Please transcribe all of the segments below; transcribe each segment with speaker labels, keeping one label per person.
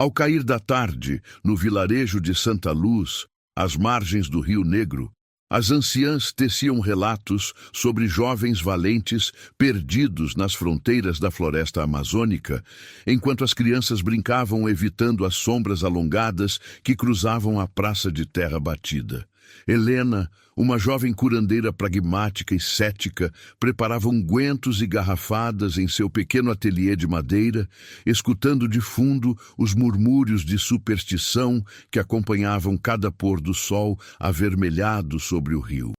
Speaker 1: Ao cair da tarde, no vilarejo de Santa Luz, às margens do Rio Negro, as anciãs teciam relatos sobre jovens valentes perdidos nas fronteiras da floresta amazônica, enquanto as crianças brincavam evitando as sombras alongadas que cruzavam a praça de terra batida. Helena, uma jovem curandeira pragmática e cética, preparava ungüentos e garrafadas em seu pequeno ateliê de madeira, escutando de fundo os murmúrios de superstição que acompanhavam cada pôr do sol avermelhado sobre o rio.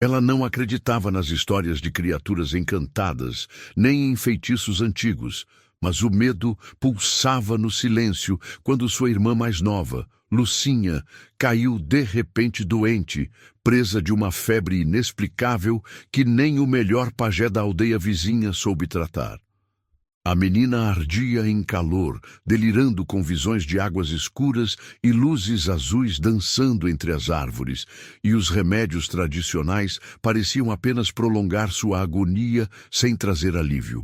Speaker 1: Ela não acreditava nas histórias de criaturas encantadas, nem em feitiços antigos, mas o medo pulsava no silêncio quando sua irmã mais nova, Lucinha, caiu de repente doente, presa de uma febre inexplicável que nem o melhor pajé da aldeia vizinha soube tratar. A menina ardia em calor, delirando com visões de águas escuras e luzes azuis dançando entre as árvores, e os remédios tradicionais pareciam apenas prolongar sua agonia sem trazer alívio.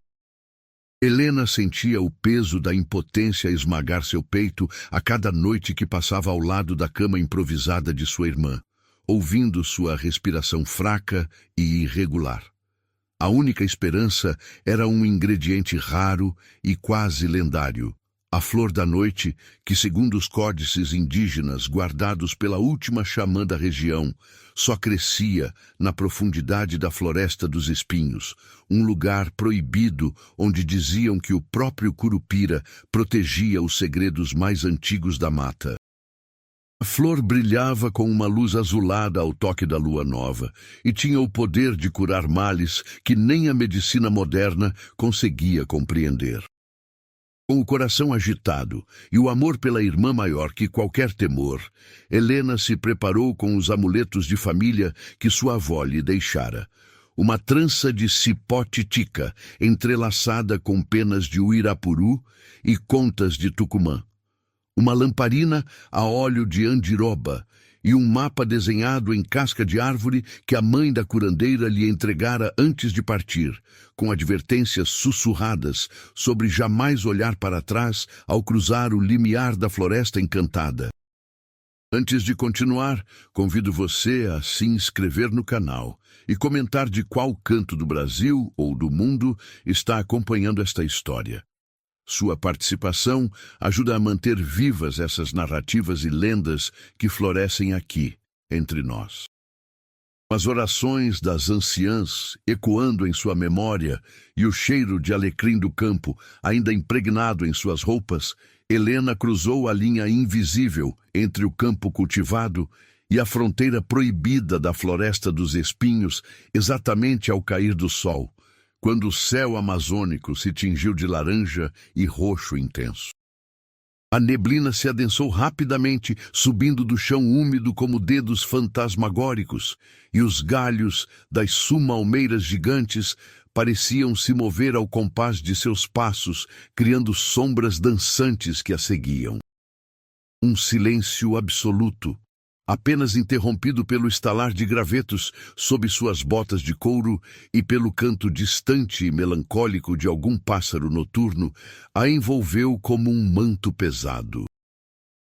Speaker 1: Helena sentia o peso da impotência esmagar seu peito a cada noite que passava ao lado da cama improvisada de sua irmã, ouvindo sua respiração fraca e irregular. A única esperança era um ingrediente raro e quase lendário, a flor da noite, que, segundo os códices indígenas guardados pela última xamã da região, só crescia na profundidade da Floresta dos Espinhos, um lugar proibido onde diziam que o próprio Curupira protegia os segredos mais antigos da mata. A flor brilhava com uma luz azulada ao toque da lua nova e tinha o poder de curar males que nem a medicina moderna conseguia compreender. Com o coração agitado e o amor pela irmã maior que qualquer temor, Helena se preparou com os amuletos de família que sua avó lhe deixara. Uma trança de cipó titica, entrelaçada com penas de uirapuru e contas de Tucumã. Uma lamparina a óleo de andiroba e um mapa desenhado em casca de árvore que a mãe da curandeira lhe entregara antes de partir, com advertências sussurradas sobre jamais olhar para trás ao cruzar o limiar da floresta encantada. Antes de continuar, convido você a se inscrever no canal e comentar de qual canto do Brasil ou do mundo está acompanhando esta história. Sua participação ajuda a manter vivas essas narrativas e lendas que florescem aqui, entre nós. As orações das anciãs ecoando em sua memória e o cheiro de alecrim do campo ainda impregnado em suas roupas, Helena cruzou a linha invisível entre o campo cultivado e a fronteira proibida da Floresta dos Espinhos exatamente ao cair do sol, quando o céu amazônico se tingiu de laranja e roxo intenso. A neblina se adensou rapidamente, subindo do chão úmido como dedos fantasmagóricos, e os galhos das sumalmeiras gigantes pareciam se mover ao compás de seus passos, criando sombras dançantes que a seguiam. Um silêncio absoluto, apenas interrompido pelo estalar de gravetos sob suas botas de couro e pelo canto distante e melancólico de algum pássaro noturno, a envolveu como um manto pesado.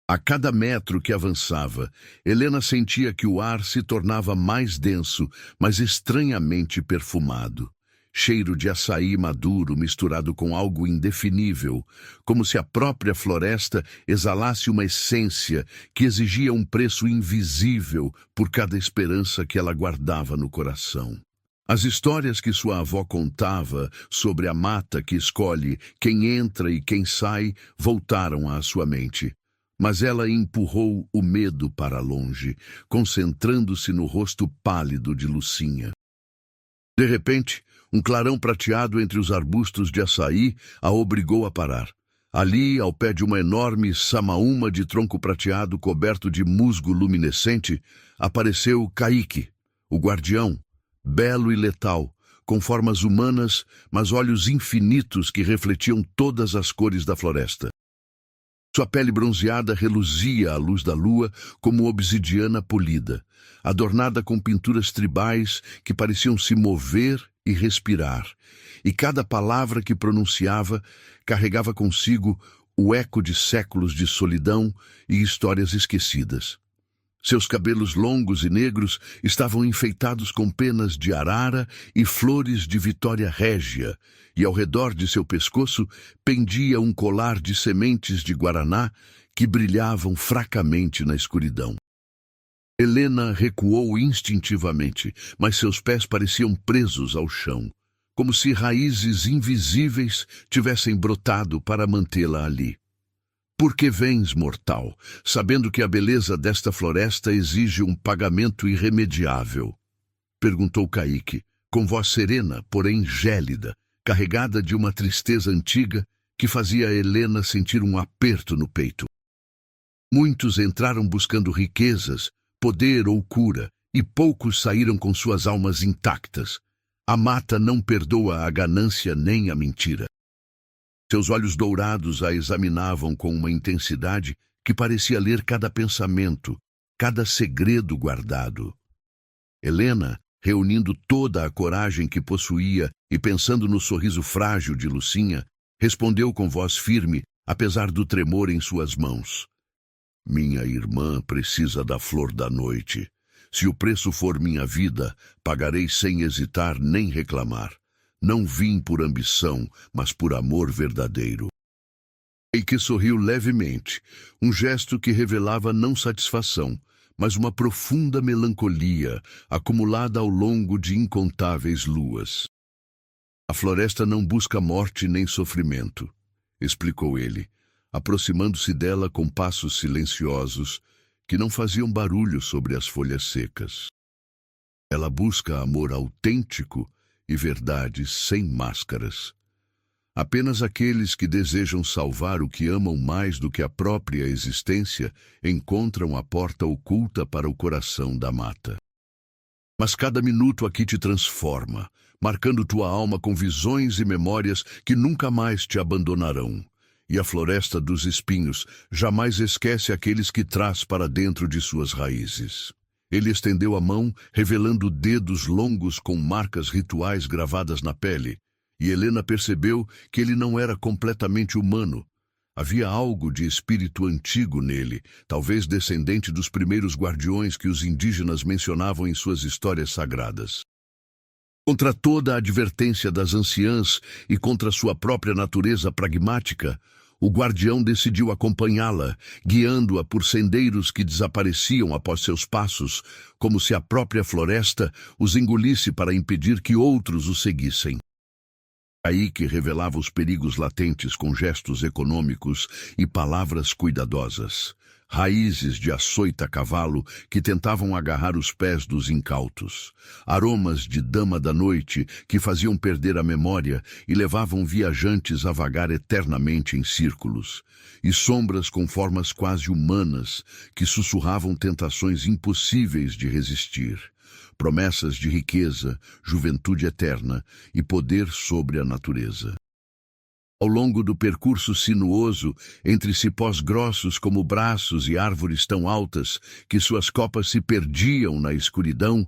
Speaker 1: A cada metro que avançava, Helena sentia que o ar se tornava mais denso, mas estranhamente perfumado. Cheiro de açaí maduro misturado com algo indefinível, como se a própria floresta exalasse uma essência que exigia um preço invisível por cada esperança que ela guardava no coração. As histórias que sua avó contava sobre a mata que escolhe quem entra e quem sai voltaram à sua mente. Mas ela empurrou o medo para longe, concentrando-se no rosto pálido de Lucinha. De repente, um clarão prateado entre os arbustos de açaí a obrigou a parar. Ali, ao pé de uma enorme samaúma de tronco prateado coberto de musgo luminescente, apareceu Kaique, o guardião, belo e letal, com formas humanas, mas olhos infinitos que refletiam todas as cores da floresta. Sua pele bronzeada reluzia à luz da lua como obsidiana polida, adornada com pinturas tribais que pareciam se mover e respirar, e cada palavra que pronunciava carregava consigo o eco de séculos de solidão e histórias esquecidas. Seus cabelos longos e negros estavam enfeitados com penas de arara e flores de vitória régia, e ao redor de seu pescoço pendia um colar de sementes de guaraná que brilhavam fracamente na escuridão. Helena recuou instintivamente, mas seus pés pareciam presos ao chão, como se raízes invisíveis tivessem brotado para mantê-la ali. Por que vens, mortal, sabendo que a beleza desta floresta exige um pagamento irremediável? Perguntou Caíque, com voz serena, porém gélida, carregada de uma tristeza antiga que fazia Helena sentir um aperto no peito. Muitos entraram buscando riquezas, poder ou cura, e poucos saíram com suas almas intactas. A mata não perdoa a ganância nem a mentira. Seus olhos dourados a examinavam com uma intensidade que parecia ler cada pensamento, cada segredo guardado. Helena, reunindo toda a coragem que possuía e pensando no sorriso frágil de Lucinha, respondeu com voz firme, apesar do tremor em suas mãos. Minha irmã precisa da flor da noite. Se o preço for minha vida, pagarei sem hesitar nem reclamar. Não vim por ambição, mas por amor verdadeiro. E que sorriu levemente, um gesto que revelava não satisfação, mas uma profunda melancolia, acumulada ao longo de incontáveis luas. A floresta não busca morte nem sofrimento, explicou ele, aproximando-se dela com passos silenciosos que não faziam barulho sobre as folhas secas. Ela busca amor autêntico e verdade sem máscaras. Apenas aqueles que desejam salvar o que amam mais do que a própria existência encontram a porta oculta para o coração da mata. Mas cada minuto aqui te transforma, marcando tua alma com visões e memórias que nunca mais te abandonarão. E a floresta dos espinhos jamais esquece aqueles que traz para dentro de suas raízes. Ele estendeu a mão, revelando dedos longos com marcas rituais gravadas na pele, e Helena percebeu que ele não era completamente humano. Havia algo de espírito antigo nele, talvez descendente dos primeiros guardiões que os indígenas mencionavam em suas histórias sagradas. Contra toda a advertência das anciãs e contra sua própria natureza pragmática, o guardião decidiu acompanhá-la, guiando-a por sendeiros que desapareciam após seus passos, como se a própria floresta os engolisse para impedir que outros o seguissem. Caíque revelava os perigos latentes com gestos econômicos e palavras cuidadosas. Raízes de açoita a cavalo que tentavam agarrar os pés dos incautos. Aromas de dama da noite que faziam perder a memória e levavam viajantes a vagar eternamente em círculos. E sombras com formas quase humanas que sussurravam tentações impossíveis de resistir. Promessas de riqueza, juventude eterna e poder sobre a natureza. Ao longo do percurso sinuoso, entre cipós grossos como braços e árvores tão altas que suas copas se perdiam na escuridão,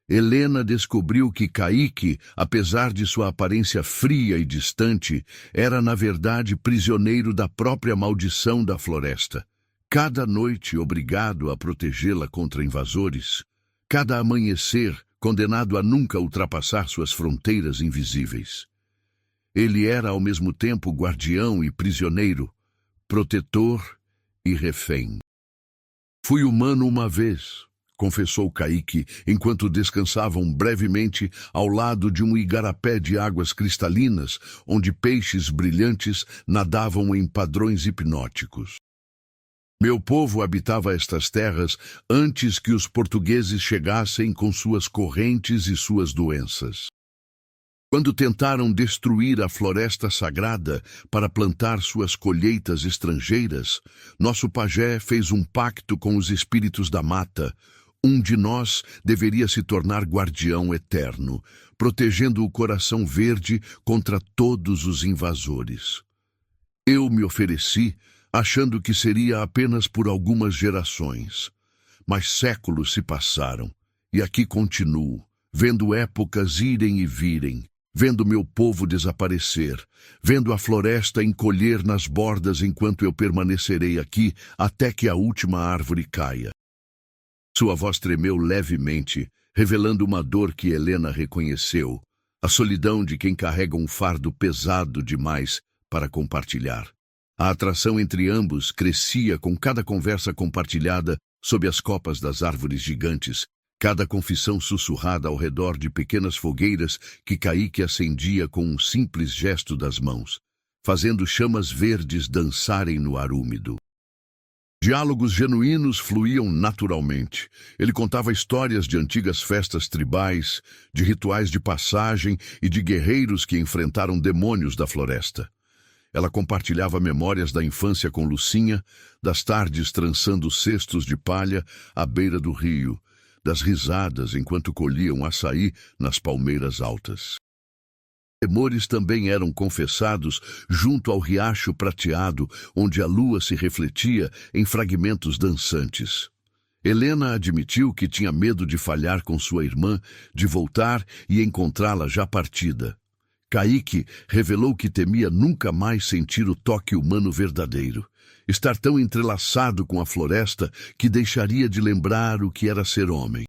Speaker 1: Helena descobriu que Caíque, apesar de sua aparência fria e distante, era na verdade prisioneiro da própria maldição da floresta. Cada noite obrigado a protegê-la contra invasores, cada amanhecer condenado a nunca ultrapassar suas fronteiras invisíveis. Ele era ao mesmo tempo guardião e prisioneiro, protetor e refém. Fui humano uma vez, confessou Caíque, enquanto descansavam brevemente ao lado de um igarapé de águas cristalinas, onde peixes brilhantes nadavam em padrões hipnóticos. Meu povo habitava estas terras antes que os portugueses chegassem com suas correntes e suas doenças. Quando tentaram destruir a floresta sagrada para plantar suas colheitas estrangeiras, nosso pajé fez um pacto com os espíritos da mata. Um de nós deveria se tornar guardião eterno, protegendo o coração verde contra todos os invasores. Eu me ofereci, achando que seria apenas por algumas gerações. Mas séculos se passaram, e aqui continuo, vendo épocas irem e virem, vendo meu povo desaparecer, vendo a floresta encolher nas bordas enquanto eu permanecerei aqui até que a última árvore caia. Sua voz tremeu levemente, revelando uma dor que Helena reconheceu, a solidão de quem carrega um fardo pesado demais para compartilhar. A atração entre ambos crescia com cada conversa compartilhada sob as copas das árvores gigantes, cada confissão sussurrada ao redor de pequenas fogueiras que Caíque acendia com um simples gesto das mãos, fazendo chamas verdes dançarem no ar úmido. Diálogos genuínos fluíam naturalmente. Ele contava histórias de antigas festas tribais, de rituais de passagem e de guerreiros que enfrentaram demônios da floresta. Ela compartilhava memórias da infância com Lucinha, das tardes trançando cestos de palha à beira do rio, das risadas enquanto colhiam açaí nas palmeiras altas. Temores também eram confessados junto ao riacho prateado, onde a lua se refletia em fragmentos dançantes. Helena admitiu que tinha medo de falhar com sua irmã, de voltar e encontrá-la já partida. Caíque revelou que temia nunca mais sentir o toque humano verdadeiro, estar tão entrelaçado com a floresta que deixaria de lembrar o que era ser homem.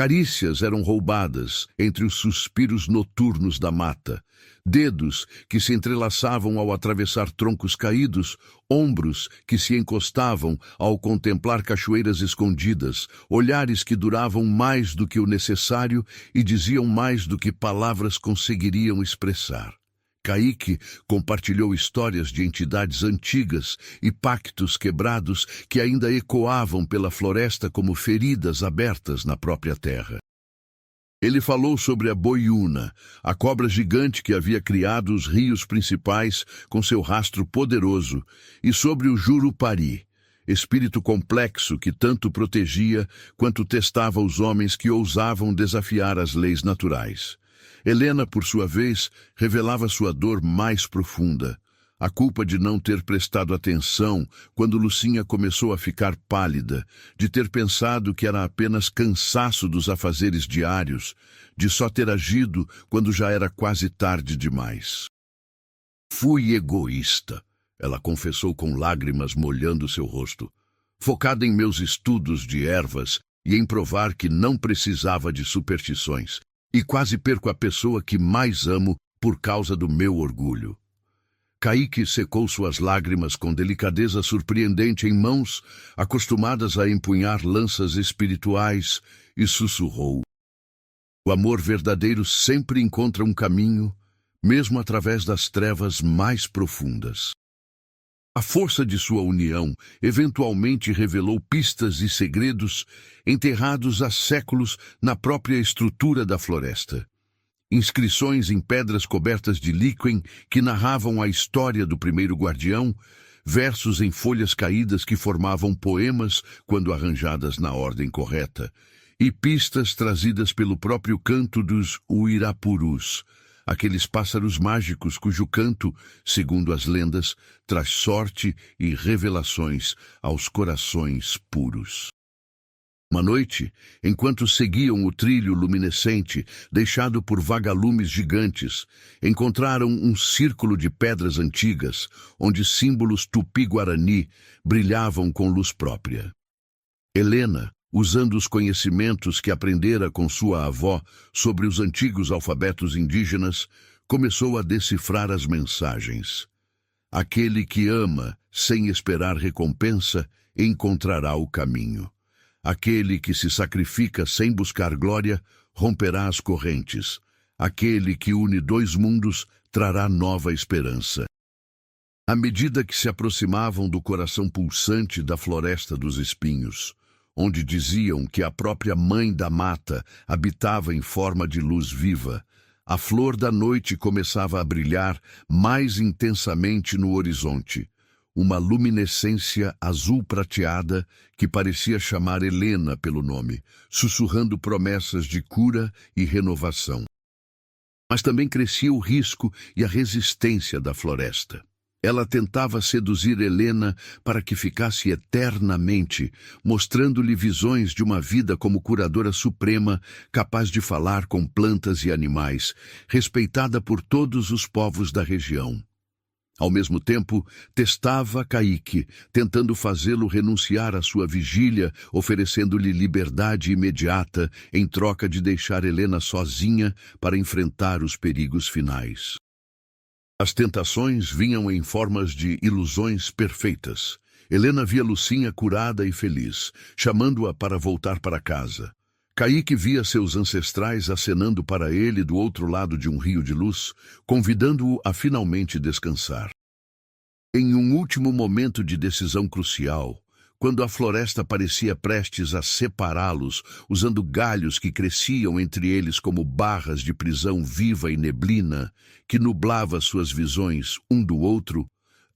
Speaker 1: Carícias eram roubadas entre os suspiros noturnos da mata, dedos que se entrelaçavam ao atravessar troncos caídos, ombros que se encostavam ao contemplar cachoeiras escondidas, olhares que duravam mais do que o necessário e diziam mais do que palavras conseguiriam expressar. Caíque compartilhou histórias de entidades antigas e pactos quebrados que ainda ecoavam pela floresta como feridas abertas na própria terra. Ele falou sobre a boiúna, a cobra gigante que havia criado os rios principais com seu rastro poderoso, e sobre o jurupari, espírito complexo que tanto protegia quanto testava os homens que ousavam desafiar as leis naturais. Helena, por sua vez, revelava sua dor mais profunda, a culpa de não ter prestado atenção quando Lucinha começou a ficar pálida, de ter pensado que era apenas cansaço dos afazeres diários, de só ter agido quando já era quase tarde demais. Fui egoísta, ela confessou com lágrimas molhando seu rosto, focada em meus estudos de ervas e em provar que não precisava de superstições. E quase perco a pessoa que mais amo por causa do meu orgulho. Caíque secou suas lágrimas com delicadeza surpreendente em mãos, acostumadas a empunhar lanças espirituais, e sussurrou: o amor verdadeiro sempre encontra um caminho, mesmo através das trevas mais profundas. A força de sua união eventualmente revelou pistas e segredos enterrados há séculos na própria estrutura da floresta. Inscrições em pedras cobertas de líquen que narravam a história do primeiro guardião, versos em folhas caídas que formavam poemas quando arranjadas na ordem correta, e pistas trazidas pelo próprio canto dos uirapurus, aqueles pássaros mágicos cujo canto, segundo as lendas, traz sorte e revelações aos corações puros. Uma noite, enquanto seguiam o trilho luminescente deixado por vagalumes gigantes, encontraram um círculo de pedras antigas, onde símbolos tupi-guarani brilhavam com luz própria. Helena, usando os conhecimentos que aprendera com sua avó sobre os antigos alfabetos indígenas, começou a decifrar as mensagens. Aquele que ama, sem esperar recompensa, encontrará o caminho. Aquele que se sacrifica sem buscar glória, romperá as correntes. Aquele que une dois mundos, trará nova esperança. À medida que se aproximavam do coração pulsante da Floresta dos Espinhos, onde diziam que a própria Mãe da Mata habitava em forma de luz viva, a flor da noite começava a brilhar mais intensamente no horizonte, uma luminescência azul prateada que parecia chamar Helena pelo nome, sussurrando promessas de cura e renovação. Mas também crescia o risco e a resistência da floresta. Ela tentava seduzir Helena para que ficasse eternamente, mostrando-lhe visões de uma vida como curadora suprema, capaz de falar com plantas e animais, respeitada por todos os povos da região. Ao mesmo tempo, testava Caíque, tentando fazê-lo renunciar à sua vigília, oferecendo-lhe liberdade imediata em troca de deixar Helena sozinha para enfrentar os perigos finais. As tentações vinham em formas de ilusões perfeitas. Helena via Lucinha curada e feliz, chamando-a para voltar para casa. Caíque via seus ancestrais acenando para ele do outro lado de um rio de luz, convidando-o a finalmente descansar. Em um último momento de decisão crucial, quando a floresta parecia prestes a separá-los, usando galhos que cresciam entre eles como barras de prisão viva e neblina, que nublava suas visões um do outro,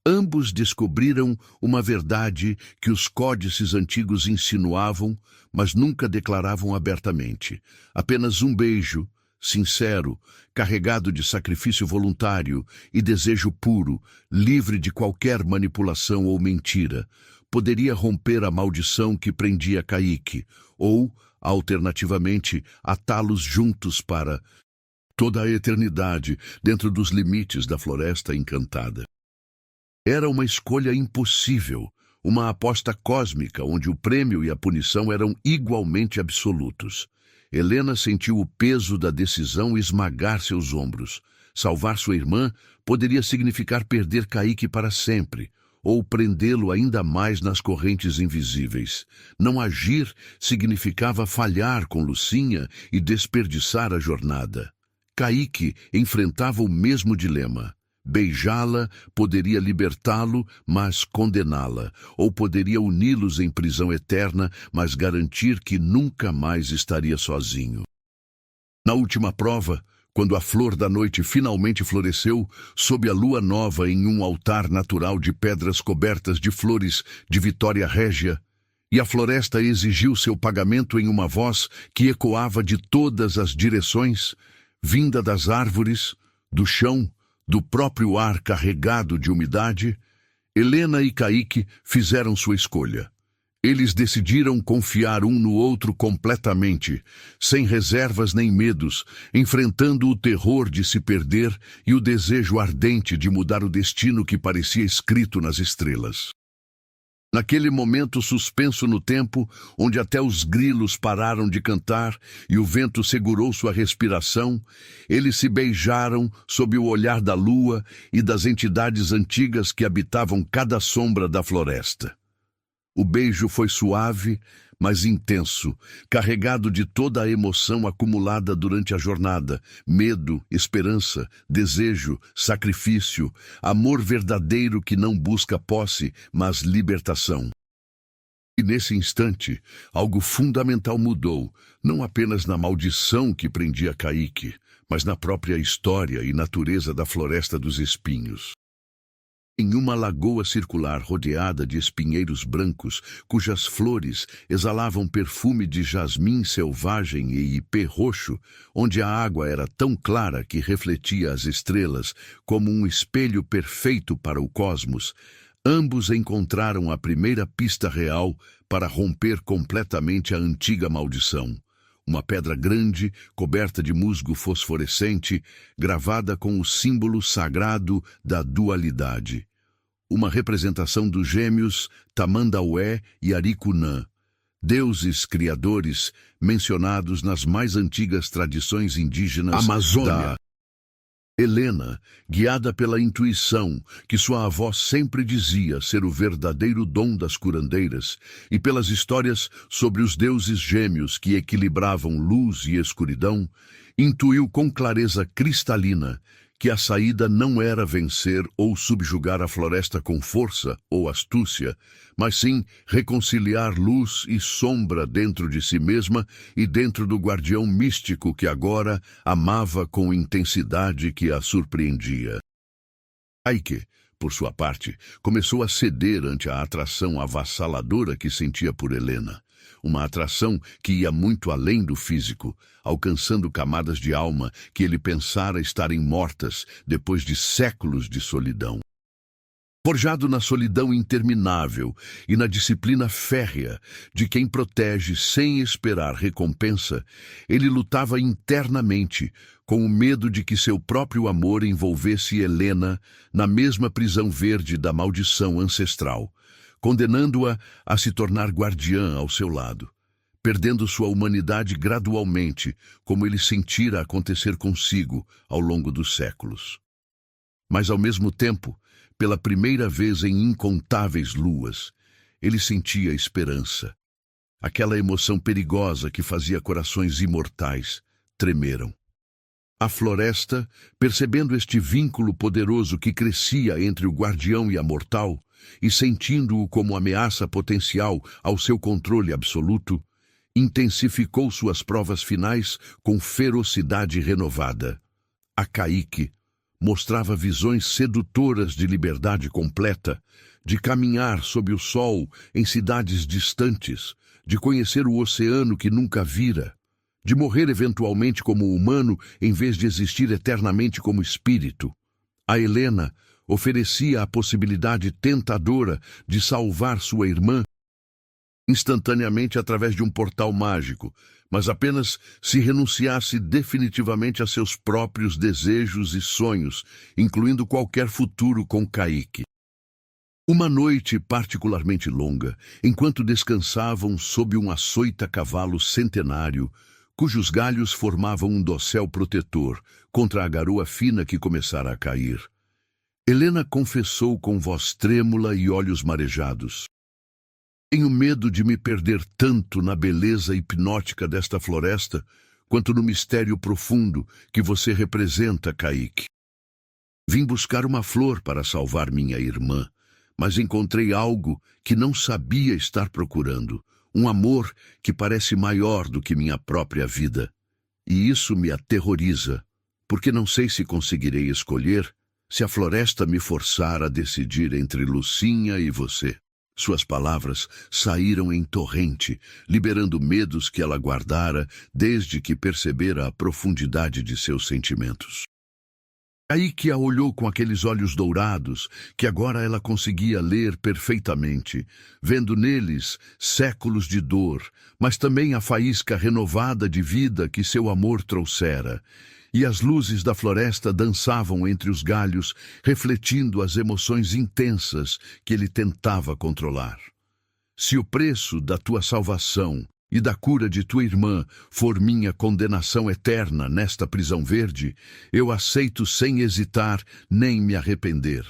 Speaker 1: ambos descobriram uma verdade que os códices antigos insinuavam, mas nunca declaravam abertamente. Apenas um beijo, sincero, carregado de sacrifício voluntário e desejo puro, livre de qualquer manipulação ou mentira, poderia romper a maldição que prendia Caíque, ou, alternativamente, atá-los juntos para toda a eternidade dentro dos limites da Floresta Encantada. Era uma escolha impossível, uma aposta cósmica onde o prêmio e a punição eram igualmente absolutos. Helena sentiu o peso da decisão esmagar seus ombros. Salvar sua irmã poderia significar perder Caíque para sempre, ou prendê-lo ainda mais nas correntes invisíveis. Não agir significava falhar com Lucinha e desperdiçar a jornada. Caíque enfrentava o mesmo dilema. Beijá-la poderia libertá-lo, mas condená-la, ou poderia uni-los em prisão eterna, mas garantir que nunca mais estaria sozinho. Na última prova, quando a flor da noite finalmente floresceu, sob a lua nova em um altar natural de pedras cobertas de flores de Vitória Régia, e a floresta exigiu seu pagamento em uma voz que ecoava de todas as direções, vinda das árvores, do chão, do próprio ar carregado de umidade, Helena e Caíque fizeram sua escolha. Eles decidiram confiar um no outro completamente, sem reservas nem medos, enfrentando o terror de se perder e o desejo ardente de mudar o destino que parecia escrito nas estrelas. Naquele momento suspenso no tempo, onde até os grilos pararam de cantar e o vento segurou sua respiração, eles se beijaram sob o olhar da lua e das entidades antigas que habitavam cada sombra da floresta. O beijo foi suave, mas intenso, carregado de toda a emoção acumulada durante a jornada, medo, esperança, desejo, sacrifício, amor verdadeiro que não busca posse, mas libertação. E nesse instante, algo fundamental mudou, não apenas na maldição que prendia Caíque, mas na própria história e natureza da Floresta dos Espinhos. Em uma lagoa circular rodeada de espinheiros brancos, cujas flores exalavam perfume de jasmim selvagem e ipê roxo, onde a água era tão clara que refletia as estrelas como um espelho perfeito para o cosmos, ambos encontraram a primeira pista real para romper completamente a antiga maldição. Uma pedra grande, coberta de musgo fosforescente, gravada com o símbolo sagrado da dualidade. Uma representação dos gêmeos Tamandaué e Aricunã, deuses criadores mencionados nas mais antigas tradições indígenas Amazônia. Helena, guiada pela intuição que sua avó sempre dizia ser o verdadeiro dom das curandeiras, e pelas histórias sobre os deuses gêmeos que equilibravam luz e escuridão, intuiu com clareza cristalina que a saída não era vencer ou subjugar a floresta com força ou astúcia, mas sim reconciliar luz e sombra dentro de si mesma e dentro do guardião místico que agora amava com intensidade que a surpreendia. Caíque, por sua parte, começou a ceder ante a atração avassaladora que sentia por Helena. Uma atração que ia muito além do físico, alcançando camadas de alma que ele pensara estarem mortas depois de séculos de solidão. Forjado na solidão interminável e na disciplina férrea de quem protege sem esperar recompensa, ele lutava internamente com o medo de que seu próprio amor envolvesse Helena na mesma prisão verde da maldição ancestral, condenando-a a se tornar guardiã ao seu lado, perdendo sua humanidade gradualmente, como ele sentira acontecer consigo ao longo dos séculos. Mas, ao mesmo tempo, pela primeira vez em incontáveis luas, ele sentia esperança. Aquela emoção perigosa que fazia corações imortais tremeram. A floresta, percebendo este vínculo poderoso que crescia entre o guardião e a mortal, e sentindo-o como ameaça potencial ao seu controle absoluto, intensificou suas provas finais com ferocidade renovada. A Caíque mostrava visões sedutoras de liberdade completa, de caminhar sob o sol em cidades distantes, de conhecer o oceano que nunca vira, de morrer eventualmente como humano em vez de existir eternamente como espírito. A Helena oferecia a possibilidade tentadora de salvar sua irmã instantaneamente através de um portal mágico, mas apenas se renunciasse definitivamente a seus próprios desejos e sonhos, incluindo qualquer futuro com Caíque. Uma noite particularmente longa, enquanto descansavam sob um açoita-cavalo centenário, cujos galhos formavam um dossel protetor contra a garoa fina que começara a cair, Helena confessou com voz trêmula e olhos marejados: "Tenho medo de me perder tanto na beleza hipnótica desta floresta, quanto no mistério profundo que você representa, Caíque. Vim buscar uma flor para salvar minha irmã, mas encontrei algo que não sabia estar procurando, um amor que parece maior do que minha própria vida. E isso me aterroriza, porque não sei se conseguirei escolher se a floresta me forçar a decidir entre Lucinha e você." Suas palavras saíram em torrente, liberando medos que ela guardara desde que percebera a profundidade de seus sentimentos. Caíque a olhou com aqueles olhos dourados que agora ela conseguia ler perfeitamente, vendo neles séculos de dor, mas também a faísca renovada de vida que seu amor trouxera. E as luzes da floresta dançavam entre os galhos, refletindo as emoções intensas que ele tentava controlar. "Se o preço da tua salvação e da cura de tua irmã for minha condenação eterna nesta prisão verde, eu aceito sem hesitar nem me arrepender",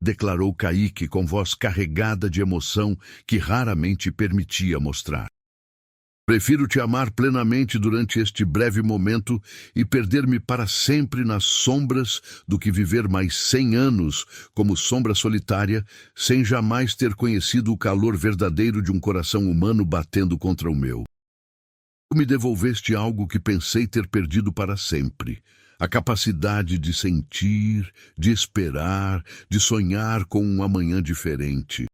Speaker 1: declarou Caíque com voz carregada de emoção que raramente permitia mostrar. "Prefiro te amar plenamente durante este breve momento e perder-me para sempre nas sombras do que viver mais 100 anos como sombra solitária, sem jamais ter conhecido o calor verdadeiro de um coração humano batendo contra o meu. Tu me devolveste algo que pensei ter perdido para sempre, a capacidade de sentir, de esperar, de sonhar com um amanhã diferente."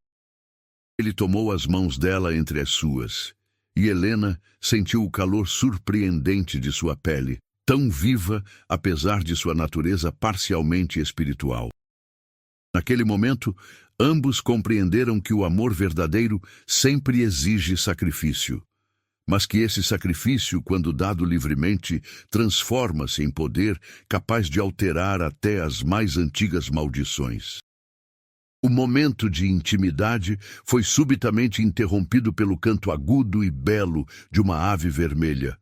Speaker 1: Ele tomou as mãos dela entre as suas. E Helena sentiu o calor surpreendente de sua pele, tão viva apesar de sua natureza parcialmente espiritual. Naquele momento, ambos compreenderam que o amor verdadeiro sempre exige sacrifício, mas que esse sacrifício, quando dado livremente, transforma-se em poder capaz de alterar até as mais antigas maldições. O momento de intimidade foi subitamente interrompido pelo canto agudo e belo de uma ave vermelha,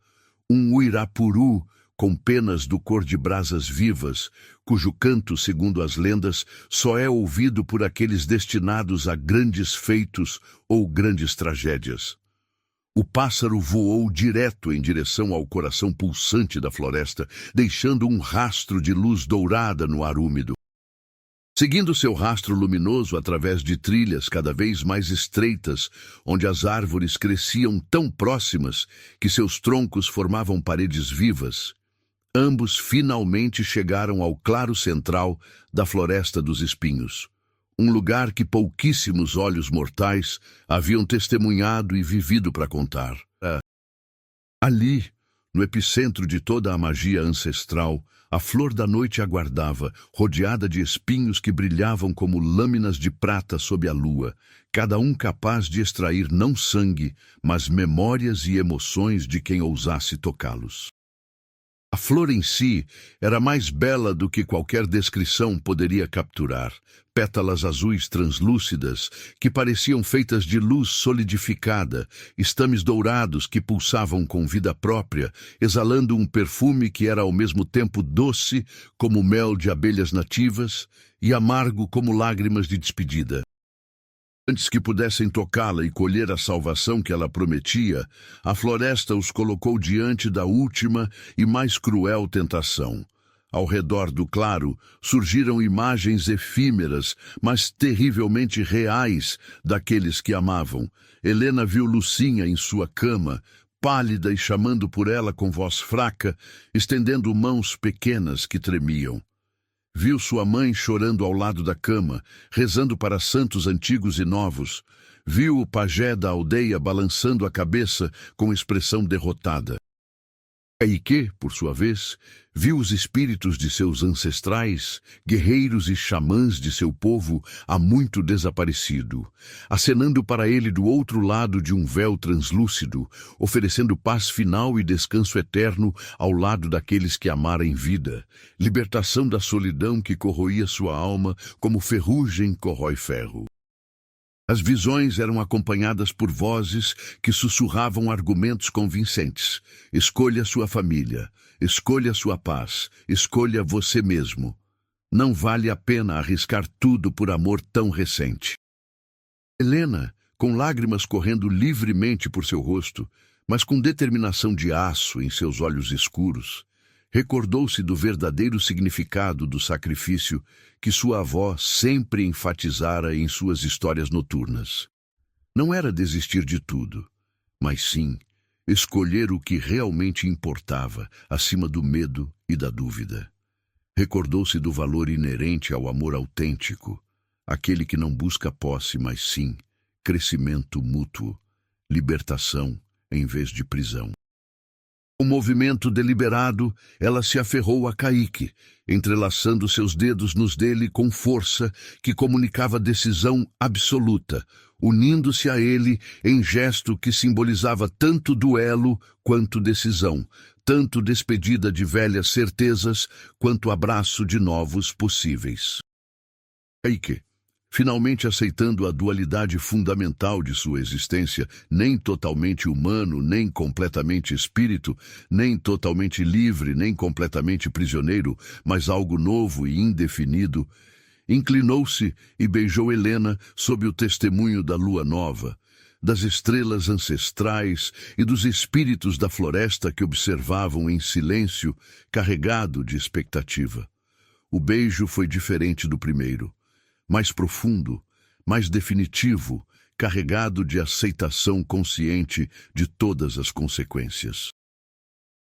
Speaker 1: um uirapuru com penas do cor de brasas vivas, cujo canto, segundo as lendas, só é ouvido por aqueles destinados a grandes feitos ou grandes tragédias. O pássaro voou direto em direção ao coração pulsante da floresta, deixando um rastro de luz dourada no ar úmido. Seguindo seu rastro luminoso através de trilhas cada vez mais estreitas, onde as árvores cresciam tão próximas que seus troncos formavam paredes vivas, ambos finalmente chegaram ao claro central da Floresta dos Espinhos, um lugar que pouquíssimos olhos mortais haviam testemunhado e vivido para contar. Ali, No epicentro de toda a magia ancestral, a flor da noite aguardava, rodeada de espinhos que brilhavam como lâminas de prata sob a lua, cada um capaz de extrair não sangue, mas memórias e emoções de quem ousasse tocá-los. A flor em si era mais bela do que qualquer descrição poderia capturar. Pétalas azuis translúcidas, que pareciam feitas de luz solidificada, estames dourados que pulsavam com vida própria, exalando um perfume que era ao mesmo tempo doce como mel de abelhas nativas e amargo como lágrimas de despedida. Antes que pudessem tocá-la e colher a salvação que ela prometia, a floresta os colocou diante da última e mais cruel tentação. Ao redor do claro surgiram imagens efímeras, mas terrivelmente reais, daqueles que amavam. Helena viu Lucinha em sua cama, pálida e chamando por ela com voz fraca, estendendo mãos pequenas que tremiam. Viu sua mãe chorando ao lado da cama, rezando para santos antigos e novos. Viu o pajé da aldeia balançando a cabeça com expressão derrotada. Kaique, por sua vez, viu os espíritos de seus ancestrais, guerreiros e xamãs de seu povo há muito desaparecido, acenando para ele do outro lado de um véu translúcido, oferecendo paz final e descanso eterno ao lado daqueles que amara em vida, libertação da solidão que corroía sua alma como ferrugem corrói ferro. As visões eram acompanhadas por vozes que sussurravam argumentos convincentes. Escolha sua família, escolha sua paz, escolha você mesmo. Não vale a pena arriscar tudo por amor tão recente. Helena, com lágrimas correndo livremente por seu rosto, mas com determinação de aço em seus olhos escuros, recordou-se do verdadeiro significado do sacrifício que sua avó sempre enfatizara em suas histórias noturnas. Não era desistir de tudo, mas sim escolher o que realmente importava acima do medo e da dúvida. Recordou-se do valor inerente ao amor autêntico, aquele que não busca posse, mas sim crescimento mútuo, libertação em vez de prisão. Com um movimento deliberado, ela se aferrou a Kaique, entrelaçando seus dedos nos dele com força que comunicava decisão absoluta, unindo-se a ele em gesto que simbolizava tanto duelo quanto decisão, tanto despedida de velhas certezas quanto abraço de novos possíveis. Kaique, finalmente aceitando a dualidade fundamental de sua existência, nem totalmente humano, nem completamente espírito, nem totalmente livre, nem completamente prisioneiro, mas algo novo e indefinido, inclinou-se e beijou Helena sob o testemunho da lua nova, das estrelas ancestrais e dos espíritos da floresta que observavam em silêncio, carregado de expectativa. O beijo foi diferente do primeiro. Mais profundo, mais definitivo, carregado de aceitação consciente de todas as consequências.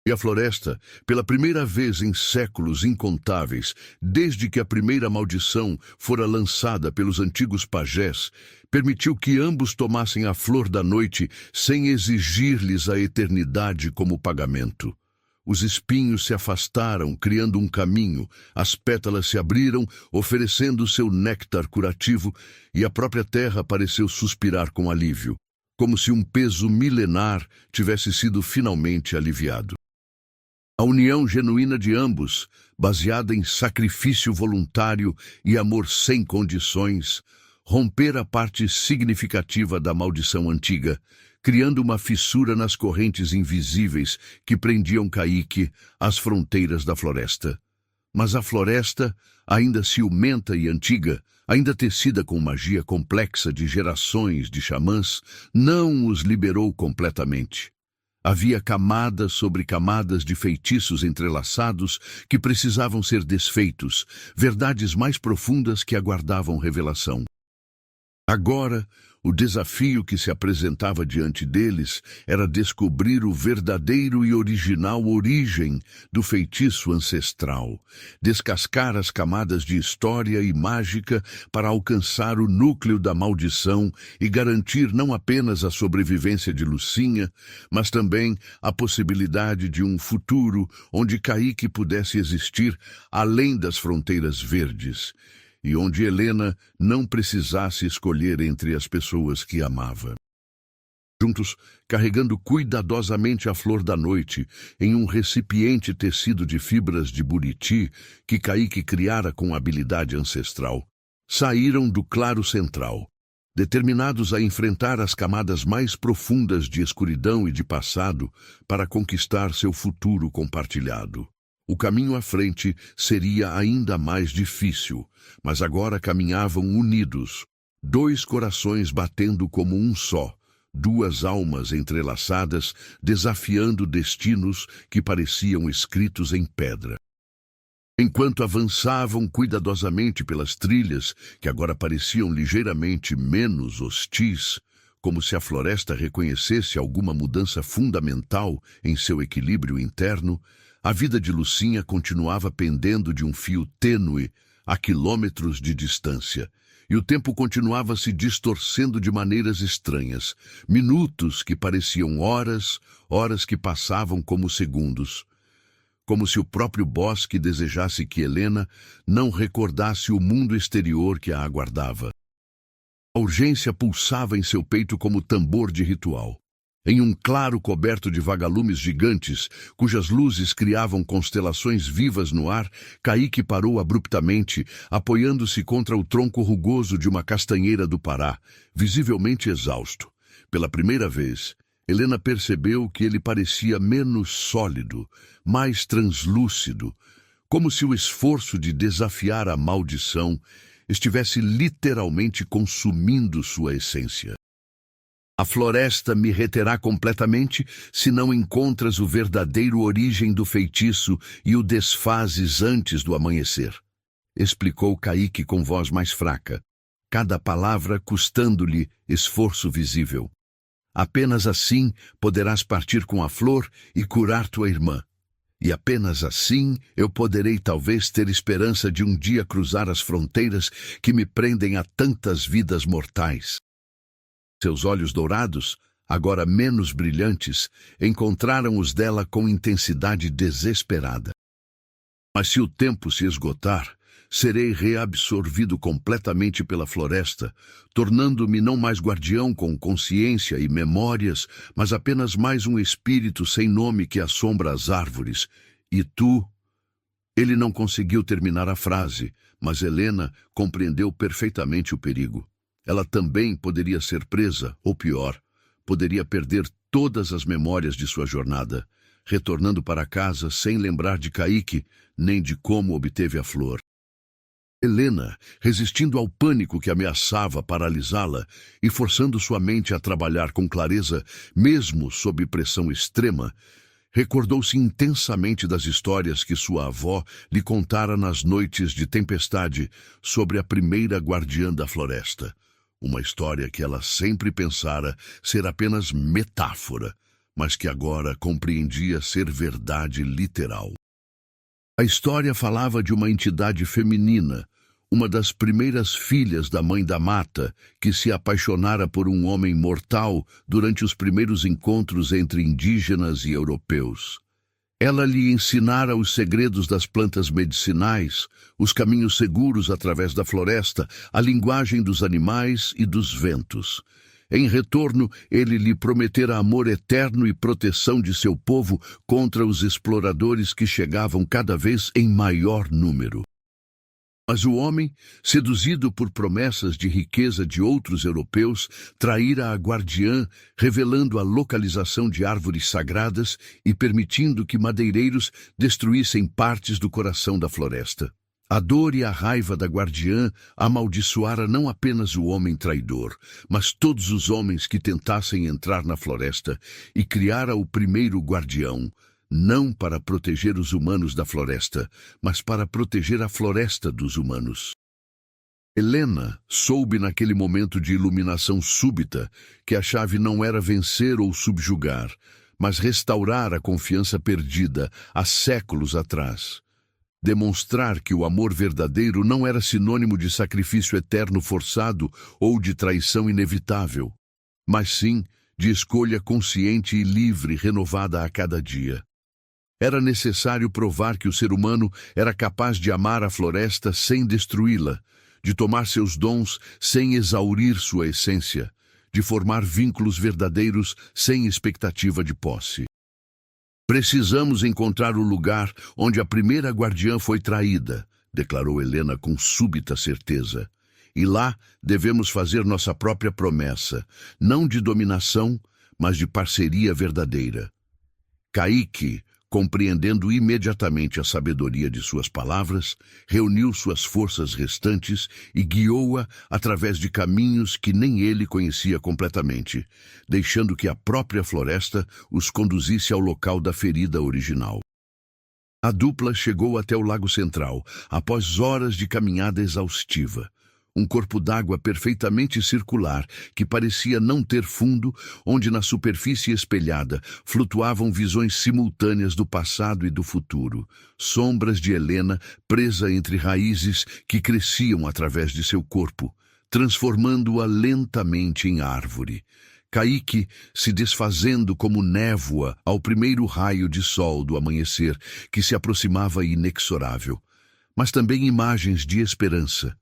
Speaker 1: E a floresta, pela primeira vez em séculos incontáveis, desde que a primeira maldição fora lançada pelos antigos pajés, permitiu que ambos tomassem a flor da noite sem exigir-lhes a eternidade como pagamento. Os espinhos se afastaram, criando um caminho, as pétalas se abriram, oferecendo seu néctar curativo, e a própria terra pareceu suspirar com alívio, como se um peso milenar tivesse sido finalmente aliviado. A união genuína de ambos, baseada em sacrifício voluntário e amor sem condições, rompera a parte significativa da maldição antiga, criando uma fissura nas correntes invisíveis que prendiam Kaique às fronteiras da floresta. Mas a floresta, ainda ciumenta e antiga, ainda tecida com magia complexa de gerações de xamãs, não os liberou completamente. Havia camadas sobre camadas de feitiços entrelaçados que precisavam ser desfeitos, verdades mais profundas que aguardavam revelação. Agora, o desafio que se apresentava diante deles era descobrir o verdadeiro e original origem do feitiço ancestral, descascar as camadas de história e mágica para alcançar o núcleo da maldição e garantir não apenas a sobrevivência de Lucinha, mas também a possibilidade de um futuro onde Kaique pudesse existir além das fronteiras verdes, e onde Helena não precisasse escolher entre as pessoas que amava. Juntos, carregando cuidadosamente a flor da noite em um recipiente tecido de fibras de buriti que Kaique criara com habilidade ancestral, saíram do claro central, determinados a enfrentar as camadas mais profundas de escuridão e de passado para conquistar seu futuro compartilhado. O caminho à frente seria ainda mais difícil, mas agora caminhavam unidos, dois corações batendo como um só, duas almas entrelaçadas, desafiando destinos que pareciam escritos em pedra. Enquanto avançavam cuidadosamente pelas trilhas, que agora pareciam ligeiramente menos hostis, como se a floresta reconhecesse alguma mudança fundamental em seu equilíbrio interno, a vida de Lucinha continuava pendendo de um fio tênue a quilômetros de distância, e o tempo continuava se distorcendo de maneiras estranhas, minutos que pareciam horas, horas que passavam como segundos, como se o próprio bosque desejasse que Helena não recordasse o mundo exterior que a aguardava. A urgência pulsava em seu peito como tambor de ritual. Em um claro coberto de vagalumes gigantes, cujas luzes criavam constelações vivas no ar, Kaique parou abruptamente, apoiando-se contra o tronco rugoso de uma castanheira do Pará, visivelmente exausto. Pela primeira vez, Helena percebeu que ele parecia menos sólido, mais translúcido, como se o esforço de desafiar a maldição estivesse literalmente consumindo sua essência. A floresta me reterá completamente se não encontras o verdadeiro origem do feitiço e o desfazes antes do amanhecer, explicou Kaique com voz mais fraca, cada palavra custando-lhe esforço visível. Apenas assim poderás partir com a flor e curar tua irmã. E apenas assim eu poderei talvez ter esperança de um dia cruzar as fronteiras que me prendem a tantas vidas mortais. Seus olhos dourados, agora menos brilhantes, encontraram os dela com intensidade desesperada. Mas se o tempo se esgotar, serei reabsorvido completamente pela floresta, tornando-me não mais guardião com consciência e memórias, mas apenas mais um espírito sem nome que assombra as árvores. E tu? Ele não conseguiu terminar a frase, mas Helena compreendeu perfeitamente o perigo. Ela também poderia ser presa, ou pior, poderia perder todas as memórias de sua jornada, retornando para casa sem lembrar de Kaique, nem de como obteve a flor. Helena, resistindo ao pânico que ameaçava paralisá-la e forçando sua mente a trabalhar com clareza, mesmo sob pressão extrema, recordou-se intensamente das histórias que sua avó lhe contara nas noites de tempestade sobre a primeira guardiã da floresta. Uma história que ela sempre pensara ser apenas metáfora, mas que agora compreendia ser verdade literal. A história falava de uma entidade feminina, uma das primeiras filhas da Mãe da Mata, que se apaixonara por um homem mortal durante os primeiros encontros entre indígenas e europeus. Ela lhe ensinara os segredos das plantas medicinais, os caminhos seguros através da floresta, a linguagem dos animais e dos ventos. Em retorno, ele lhe prometera amor eterno e proteção de seu povo contra os exploradores que chegavam cada vez em maior número. Mas o homem, seduzido por promessas de riqueza de outros europeus, traíra a guardiã, revelando a localização de árvores sagradas e permitindo que madeireiros destruíssem partes do coração da floresta. A dor e a raiva da guardiã amaldiçoara não apenas o homem traidor, mas todos os homens que tentassem entrar na floresta, e criara o primeiro guardião, não para proteger os humanos da floresta, mas para proteger a floresta dos humanos. Helena soube naquele momento de iluminação súbita que a chave não era vencer ou subjugar, mas restaurar a confiança perdida há séculos atrás. Demonstrar que o amor verdadeiro não era sinônimo de sacrifício eterno forçado ou de traição inevitável, mas sim de escolha consciente e livre renovada a cada dia. Era necessário provar que o ser humano era capaz de amar a floresta sem destruí-la, de tomar seus dons sem exaurir sua essência, de formar vínculos verdadeiros sem expectativa de posse. Precisamos encontrar o lugar onde a primeira guardiã foi traída, declarou Helena com súbita certeza. E lá devemos fazer nossa própria promessa, não de dominação, mas de parceria verdadeira. Caíque, compreendendo imediatamente a sabedoria de suas palavras, reuniu suas forças restantes e guiou-a através de caminhos que nem ele conhecia completamente, deixando que a própria floresta os conduzisse ao local da ferida original. A dupla chegou até o Lago Central, após horas de caminhada exaustiva. Um corpo d'água perfeitamente circular, que parecia não ter fundo, onde na superfície espelhada flutuavam visões simultâneas do passado e do futuro, sombras de Helena presa entre raízes que cresciam através de seu corpo, transformando-a lentamente em árvore. Caíque se desfazendo como névoa ao primeiro raio de sol do amanhecer, que se aproximava inexorável. Mas também imagens de esperança.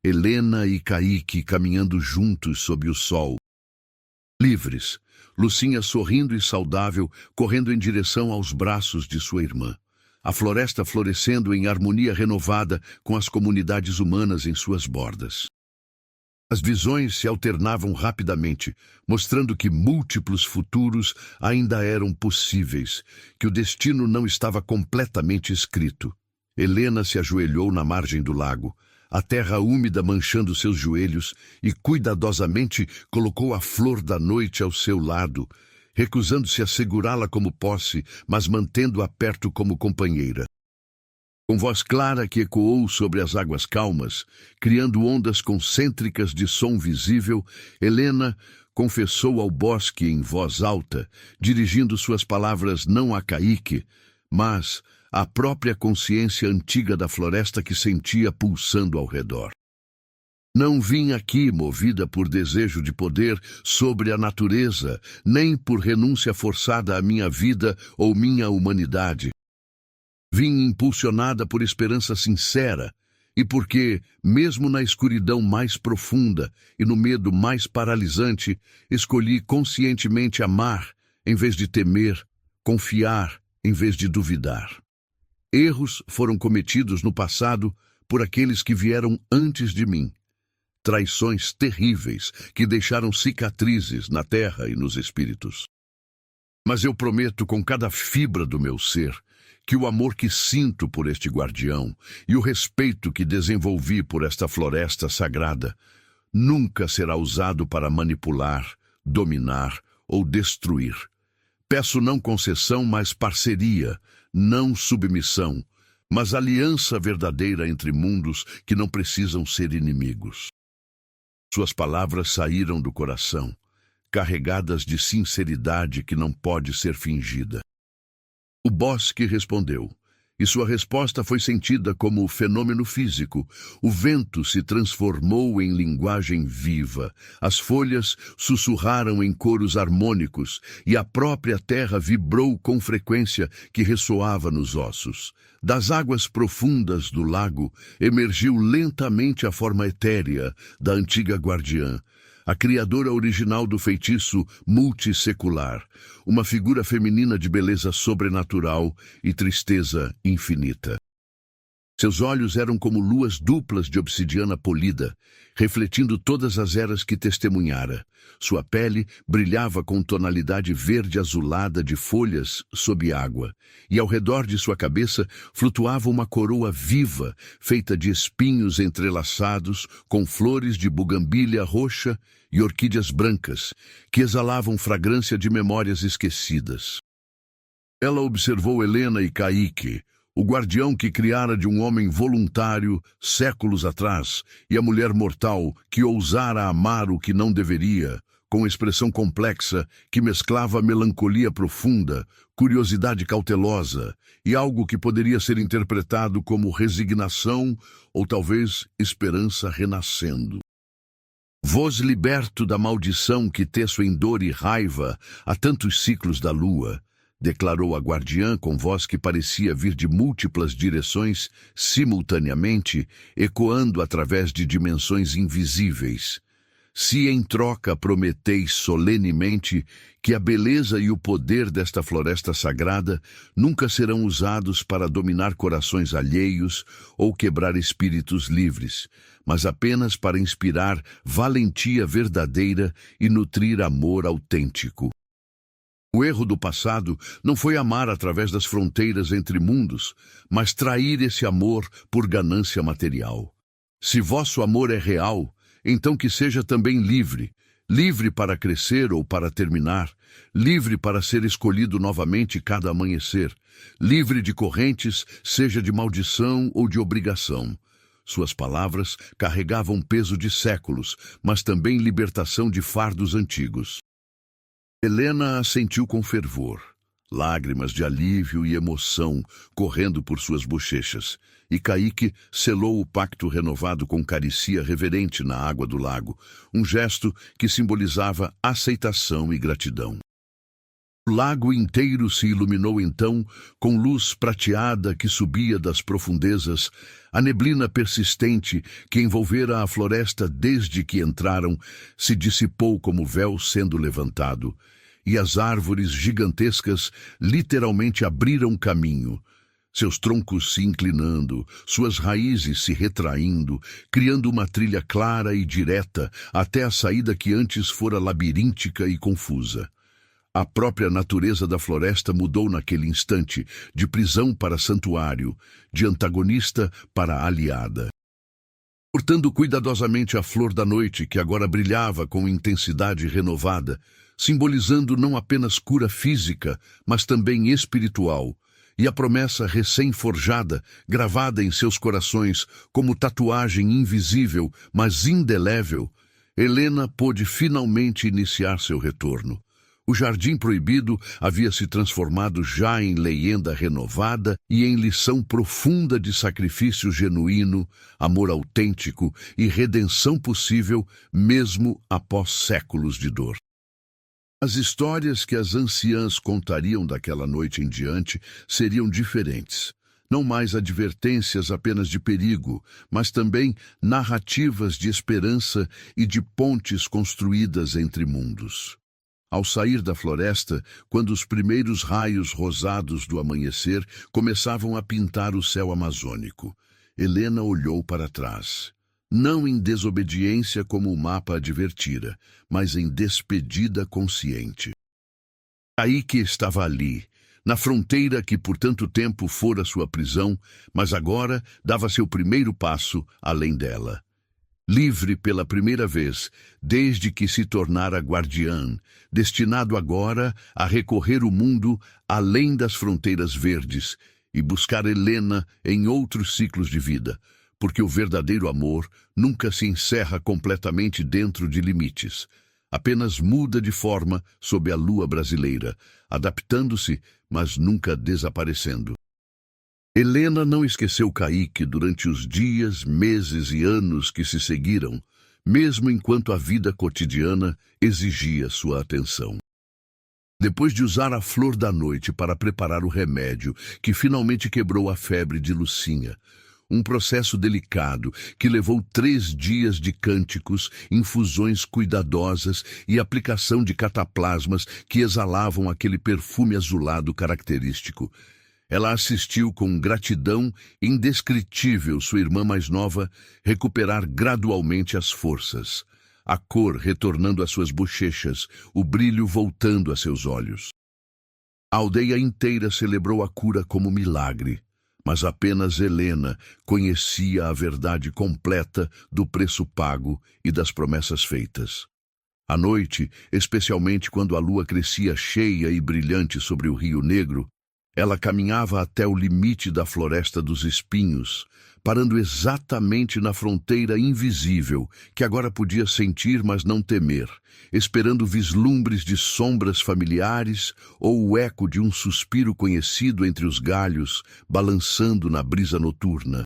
Speaker 1: Helena e Caíque caminhando juntos sob o sol. Livres, Lucinha sorrindo e saudável, correndo em direção aos braços de sua irmã. A floresta florescendo em harmonia renovada com as comunidades humanas em suas bordas. As visões se alternavam rapidamente, mostrando que múltiplos futuros ainda eram possíveis, que o destino não estava completamente escrito. Helena se ajoelhou na margem do lago, a terra úmida manchando seus joelhos, e cuidadosamente colocou a flor da noite ao seu lado, recusando-se a segurá-la como posse, mas mantendo-a perto como companheira. Com voz clara que ecoou sobre as águas calmas, criando ondas concêntricas de som visível, Helena confessou ao bosque em voz alta, dirigindo suas palavras não a Caíque, mas à própria consciência antiga da floresta que sentia pulsando ao redor. Não vim aqui movida por desejo de poder sobre a natureza, nem por renúncia forçada à minha vida ou minha humanidade. Vim impulsionada por esperança sincera e porque, mesmo na escuridão mais profunda e no medo mais paralisante, escolhi conscientemente amar em vez de temer, confiar em vez de duvidar. Erros foram cometidos no passado por aqueles que vieram antes de mim. Traições terríveis que deixaram cicatrizes na terra e nos espíritos. Mas eu prometo com cada fibra do meu ser que o amor que sinto por este guardião e o respeito que desenvolvi por esta floresta sagrada nunca será usado para manipular, dominar ou destruir. Peço não concessão, mas parceria, não submissão, mas aliança verdadeira entre mundos que não precisam ser inimigos. Suas palavras saíram do coração, carregadas de sinceridade que não pode ser fingida. O bosque respondeu, e sua resposta foi sentida como fenômeno físico. O vento se transformou em linguagem viva, as folhas sussurraram em coros harmônicos e a própria terra vibrou com frequência que ressoava nos ossos. Das águas profundas do lago emergiu lentamente a forma etérea da antiga guardiã, a criadora original do feitiço multissecular, uma figura feminina de beleza sobrenatural e tristeza infinita. Seus olhos eram como luas duplas de obsidiana polida, refletindo todas as eras que testemunhara. Sua pele brilhava com tonalidade verde-azulada de folhas sob água, e ao redor de sua cabeça flutuava uma coroa viva, feita de espinhos entrelaçados, com flores de buganvília roxa e orquídeas brancas, que exalavam fragrância de memórias esquecidas. Ela observou Helena e Caíque, O guardião que criara de um homem voluntário séculos atrás, e a mulher mortal que ousara amar o que não deveria, com expressão complexa que mesclava melancolia profunda, curiosidade cautelosa e algo que poderia ser interpretado como resignação ou talvez esperança renascendo. Vos liberto da maldição que teço em dor e raiva há tantos ciclos da lua, declarou a guardiã com voz que parecia vir de múltiplas direções simultaneamente, ecoando através de dimensões invisíveis. Se em troca prometeis solenemente que a beleza e o poder desta floresta sagrada nunca serão usados para dominar corações alheios ou quebrar espíritos livres, mas apenas para inspirar valentia verdadeira e nutrir amor autêntico. O erro do passado não foi amar através das fronteiras entre mundos, mas trair esse amor por ganância material. Se vosso amor é real, então que seja também livre, livre para crescer ou para terminar, livre para ser escolhido novamente cada amanhecer, livre de correntes, seja de maldição ou de obrigação. Suas palavras carregavam peso de séculos, mas também libertação de fardos antigos. Helena assentiu com fervor, lágrimas de alívio e emoção correndo por suas bochechas, e Caíque selou o pacto renovado com carícia reverente na água do lago, um gesto que simbolizava aceitação e gratidão. O lago inteiro se iluminou então com luz prateada que subia das profundezas. A neblina persistente que envolvera a floresta desde que entraram se dissipou como véu sendo levantado, e as árvores gigantescas literalmente abriram caminho, seus troncos se inclinando, suas raízes se retraindo, criando uma trilha clara e direta até a saída que antes fora labiríntica e confusa. A própria natureza da floresta mudou naquele instante, de prisão para santuário, de antagonista para aliada. Cortando cuidadosamente a flor da noite, que agora brilhava com intensidade renovada, simbolizando não apenas cura física, mas também espiritual, e a promessa recém-forjada, gravada em seus corações como tatuagem invisível, mas indelével, Helena pôde finalmente iniciar seu retorno. O Jardim Proibido havia se transformado já em leyenda renovada e em lição profunda de sacrifício genuíno, amor autêntico e redenção possível mesmo após séculos de dor. As histórias que as anciãs contariam daquela noite em diante seriam diferentes. Não mais advertências apenas de perigo, mas também narrativas de esperança e de pontes construídas entre mundos. Ao sair da floresta, quando os primeiros raios rosados do amanhecer começavam a pintar o céu amazônico, Helena olhou para trás. Não em desobediência como o mapa advertira, mas em despedida consciente. Caíque estava ali, na fronteira que por tanto tempo fora sua prisão, mas agora dava seu primeiro passo além dela. Livre pela primeira vez, desde que se tornara guardiã, destinado agora a recorrer o mundo além das fronteiras verdes e buscar Helena em outros ciclos de vida, porque o verdadeiro amor nunca se encerra completamente dentro de limites, apenas muda de forma sob a lua brasileira, adaptando-se, mas nunca desaparecendo. Helena não esqueceu Caíque durante os dias, meses e anos que se seguiram, mesmo enquanto a vida cotidiana exigia sua atenção. Depois de usar a flor da noite para preparar o remédio que finalmente quebrou a febre de Lucinha, um processo delicado que levou 3 dias de cânticos, infusões cuidadosas e aplicação de cataplasmas que exalavam aquele perfume azulado característico. Ela assistiu com gratidão indescritível sua irmã mais nova recuperar gradualmente as forças, a cor retornando às suas bochechas, o brilho voltando a seus olhos. A aldeia inteira celebrou a cura como milagre, mas apenas Helena conhecia a verdade completa do preço pago e das promessas feitas. À noite, especialmente quando a lua crescia cheia e brilhante sobre o Rio Negro, Ela caminhava até o limite da Floresta dos Espinhos, parando exatamente na fronteira invisível, que agora podia sentir, mas não temer, esperando vislumbres de sombras familiares ou o eco de um suspiro conhecido entre os galhos, balançando na brisa noturna.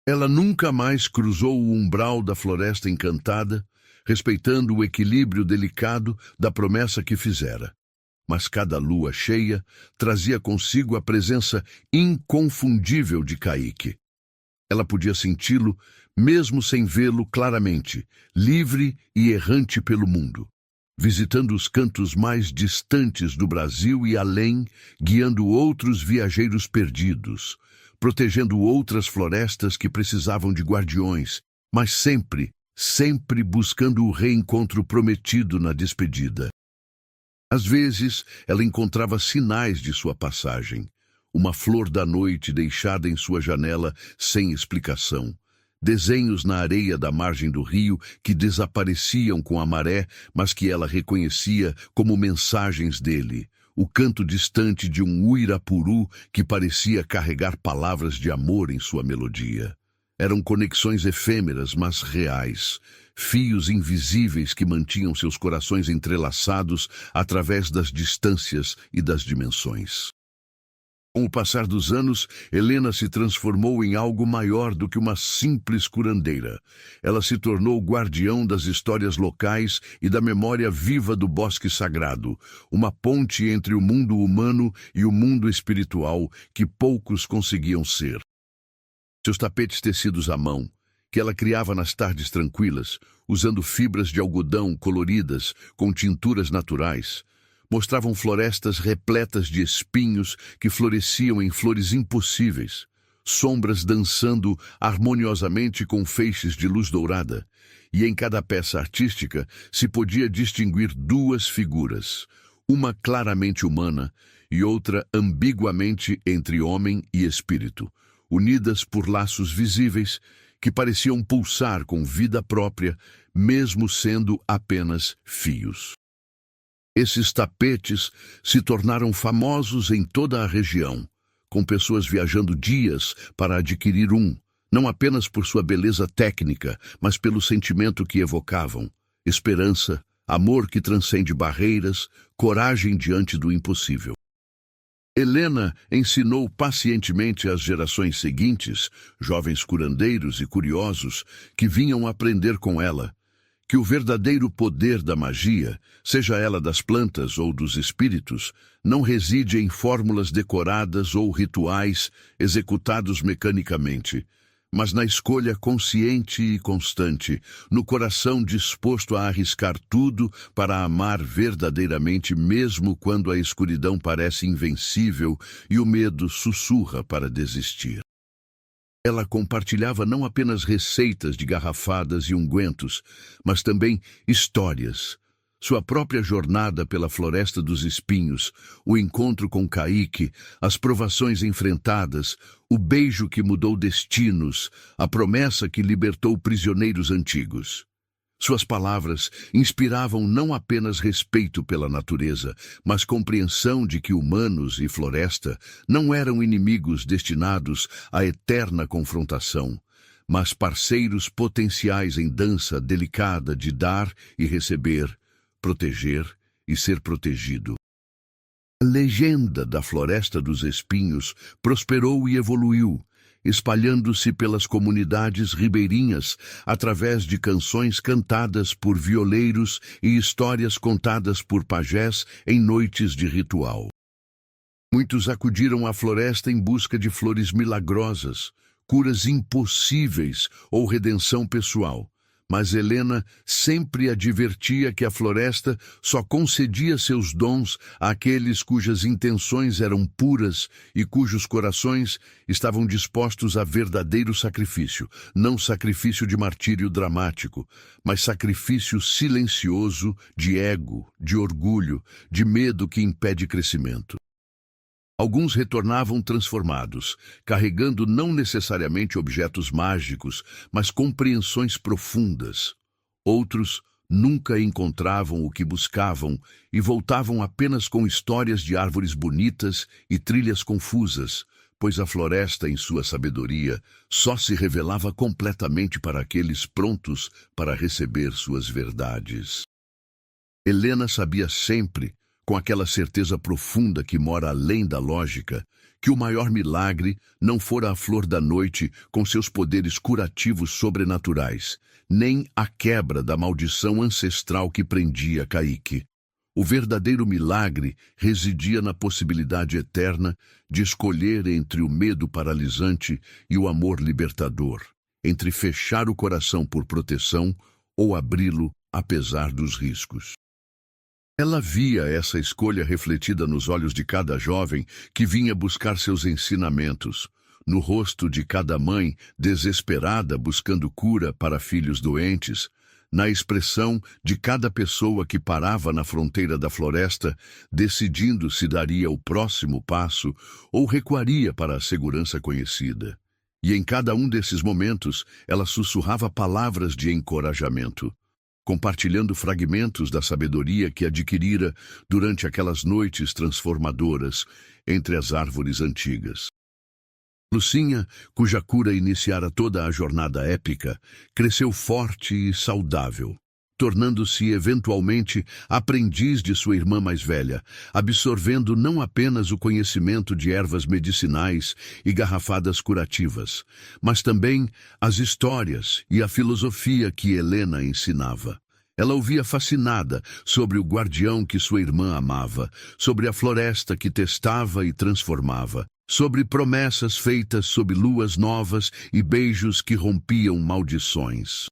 Speaker 1: Ela nunca mais cruzou o umbral da Floresta Encantada, respeitando o equilíbrio delicado da promessa que fizera. Mas cada lua cheia trazia consigo a presença inconfundível de Caíque. Ela podia senti-lo, mesmo sem vê-lo claramente, livre e errante pelo mundo, visitando os cantos mais distantes do Brasil e além, guiando outros viajeiros perdidos, protegendo outras florestas que precisavam de guardiões, mas sempre buscando o reencontro prometido na despedida. Às vezes, ela encontrava sinais de sua passagem. Uma flor da noite deixada em sua janela sem explicação. Desenhos na areia da margem do rio que desapareciam com a maré, mas que ela reconhecia como mensagens dele. O canto distante de um uirapuru que parecia carregar palavras de amor em sua melodia. Eram conexões efêmeras, mas reais. Fios invisíveis que mantinham seus corações entrelaçados através das distâncias e das dimensões. Com o passar dos anos, Helena se transformou em algo maior do que uma simples curandeira. Ela se tornou guardião das histórias locais e da memória viva do bosque sagrado, uma ponte entre o mundo humano e o mundo espiritual que poucos conseguiam ser. Seus tapetes tecidos à mão, que ela criava nas tardes tranquilas, usando fibras de algodão coloridas com tinturas naturais, mostravam florestas repletas de espinhos que floresciam em flores impossíveis, sombras dançando harmoniosamente com feixes de luz dourada, e em cada peça artística se podia distinguir duas figuras, uma claramente humana e outra ambiguamente entre homem e espírito, unidas por laços visíveis que pareciam pulsar com vida própria, mesmo sendo apenas fios. Esses tapetes se tornaram famosos em toda a região, com pessoas viajando dias para adquirir um, não apenas por sua beleza técnica, mas pelo sentimento que evocavam: esperança, amor que transcende barreiras, coragem diante do impossível. Helena ensinou pacientemente às gerações seguintes, jovens curandeiros e curiosos, que vinham aprender com ela, que o verdadeiro poder da magia, seja ela das plantas ou dos espíritos, não reside em fórmulas decoradas ou rituais executados mecanicamente, mas na escolha consciente e constante, no coração disposto a arriscar tudo para amar verdadeiramente, mesmo quando a escuridão parece invencível e o medo sussurra para desistir. Ela compartilhava não apenas receitas de garrafadas e ungüentos, mas também histórias. Sua própria jornada pela Floresta dos Espinhos, o encontro com Caíque, as provações enfrentadas, o beijo que mudou destinos, a promessa que libertou prisioneiros antigos. Suas palavras inspiravam não apenas respeito pela natureza, mas compreensão de que humanos e floresta não eram inimigos destinados à eterna confrontação, mas parceiros potenciais em dança delicada de dar e receber, proteger e ser protegido. A legenda da Floresta dos Espinhos prosperou e evoluiu, espalhando-se pelas comunidades ribeirinhas através de canções cantadas por violeiros e histórias contadas por pajés em noites de ritual. Muitos acudiram à floresta em busca de flores milagrosas, curas impossíveis ou redenção pessoal. Mas Helena sempre advertia que a floresta só concedia seus dons àqueles cujas intenções eram puras e cujos corações estavam dispostos a verdadeiro sacrifício, não sacrifício de martírio dramático, mas sacrifício silencioso de ego, de orgulho, de medo que impede crescimento. Alguns retornavam transformados, carregando não necessariamente objetos mágicos, mas compreensões profundas. Outros nunca encontravam o que buscavam e voltavam apenas com histórias de árvores bonitas e trilhas confusas, pois a floresta, em sua sabedoria, só se revelava completamente para aqueles prontos para receber suas verdades. Helena sabia sempre, com aquela certeza profunda que mora além da lógica, que o maior milagre não fora a flor da noite com seus poderes curativos sobrenaturais, nem a quebra da maldição ancestral que prendia Caíque. O verdadeiro milagre residia na possibilidade eterna de escolher entre o medo paralisante e o amor libertador, entre fechar o coração por proteção ou abri-lo apesar dos riscos. Ela via essa escolha refletida nos olhos de cada jovem que vinha buscar seus ensinamentos, no rosto de cada mãe desesperada buscando cura para filhos doentes, na expressão de cada pessoa que parava na fronteira da floresta, decidindo se daria o próximo passo ou recuaria para a segurança conhecida. E em cada um desses momentos, ela sussurrava palavras de encorajamento, compartilhando fragmentos da sabedoria que adquirira durante aquelas noites transformadoras entre as árvores antigas. Lucinha, cuja cura iniciara toda a jornada épica, cresceu forte e saudável, tornando-se eventualmente aprendiz de sua irmã mais velha, absorvendo não apenas o conhecimento de ervas medicinais e garrafadas curativas, mas também as histórias e a filosofia que Helena ensinava. Ela ouvia fascinada sobre o guardião que sua irmã amava, sobre a floresta que testava e transformava, sobre promessas feitas sob luas novas e beijos que rompiam maldições.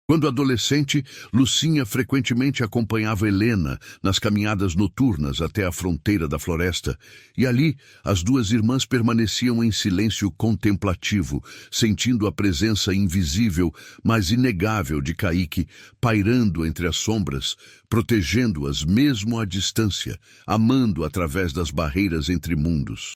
Speaker 1: Quando adolescente, Lucinha frequentemente acompanhava Helena nas caminhadas noturnas até a fronteira da floresta, e ali as duas irmãs permaneciam em silêncio contemplativo, sentindo a presença invisível, mas inegável de Caíque, pairando entre as sombras, protegendo-as mesmo à distância, amando através das barreiras entre mundos.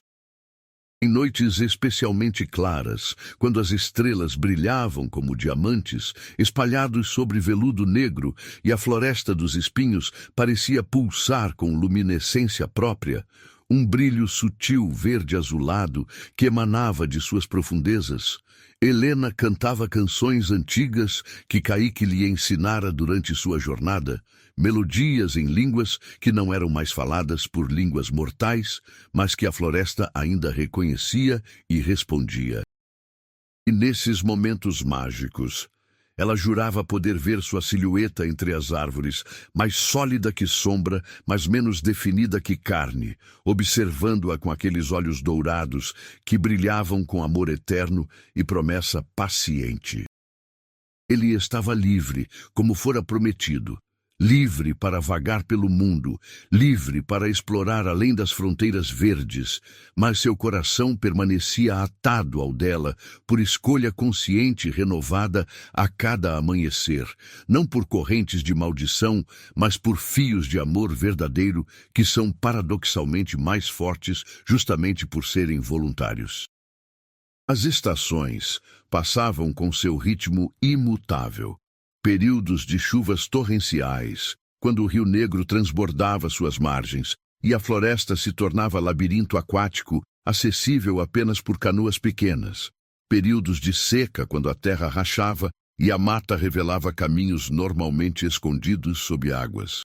Speaker 1: Em noites especialmente claras, quando as estrelas brilhavam como diamantes, espalhados sobre veludo negro, e a floresta dos espinhos parecia pulsar com luminescência própria, um brilho sutil verde-azulado que emanava de suas profundezas, Helena cantava canções antigas que Caíque lhe ensinara durante sua jornada, melodias em línguas que não eram mais faladas por línguas mortais, mas que a floresta ainda reconhecia e respondia. E nesses momentos mágicos, ela jurava poder ver sua silhueta entre as árvores, mais sólida que sombra, mas menos definida que carne, observando-a com aqueles olhos dourados que brilhavam com amor eterno e promessa paciente. Ele estava livre, como fora prometido, livre para vagar pelo mundo, livre para explorar além das fronteiras verdes, mas seu coração permanecia atado ao dela por escolha consciente e renovada a cada amanhecer, não por correntes de maldição, mas por fios de amor verdadeiro que são paradoxalmente mais fortes justamente por serem voluntários. As estações passavam com seu ritmo imutável. Períodos de chuvas torrenciais, quando o Rio Negro transbordava suas margens e a floresta se tornava labirinto aquático, acessível apenas por canoas pequenas. Períodos de seca, quando a terra rachava e a mata revelava caminhos normalmente escondidos sob águas.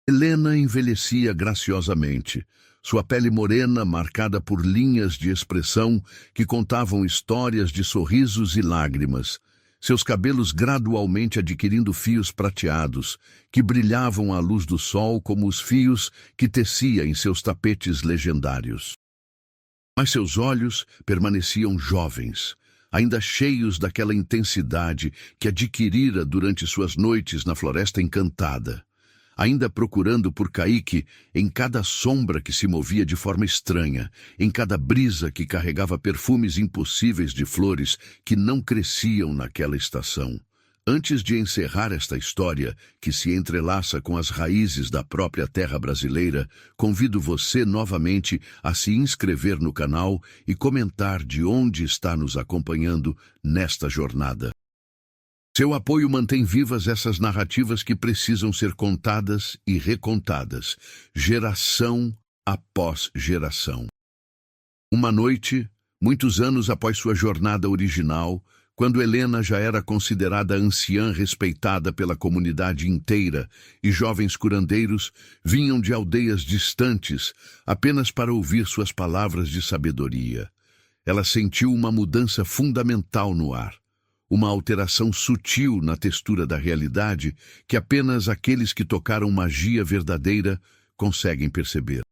Speaker 1: Helena envelhecia graciosamente, sua pele morena marcada por linhas de expressão que contavam histórias de sorrisos e lágrimas, seus cabelos gradualmente adquirindo fios prateados, que brilhavam à luz do sol como os fios que tecia em seus tapetes legendários. Mas seus olhos permaneciam jovens, ainda cheios daquela intensidade que adquirira durante suas noites na Floresta Encantada, ainda procurando por Caíque em cada sombra que se movia de forma estranha, em cada brisa que carregava perfumes impossíveis de flores que não cresciam naquela estação. Antes de encerrar esta história, que se entrelaça com as raízes da própria terra brasileira, convido você novamente a se inscrever no canal e comentar de onde está nos acompanhando nesta jornada. Seu apoio mantém vivas essas narrativas que precisam ser contadas e recontadas, geração após geração. Uma noite, muitos anos após sua jornada original, quando Helena já era considerada anciã respeitada pela comunidade inteira e jovens curandeiros vinham de aldeias distantes apenas para ouvir suas palavras de sabedoria, ela sentiu uma mudança fundamental no ar, uma alteração sutil na textura da realidade que apenas aqueles que tocaram magia verdadeira conseguem perceber.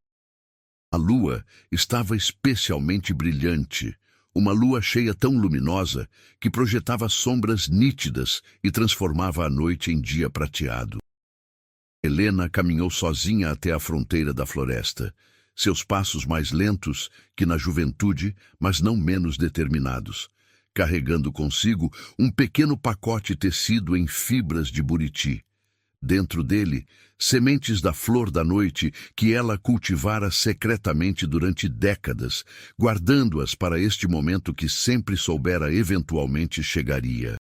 Speaker 1: A lua estava especialmente brilhante, uma lua cheia tão luminosa que projetava sombras nítidas e transformava a noite em dia prateado. Helena caminhou sozinha até a fronteira da floresta, seus passos mais lentos que na juventude, mas não menos determinados, carregando consigo um pequeno pacote tecido em fibras de buriti. Dentro dele, sementes da flor da noite que ela cultivara secretamente durante décadas, guardando-as para este momento que sempre soubera eventualmente chegaria.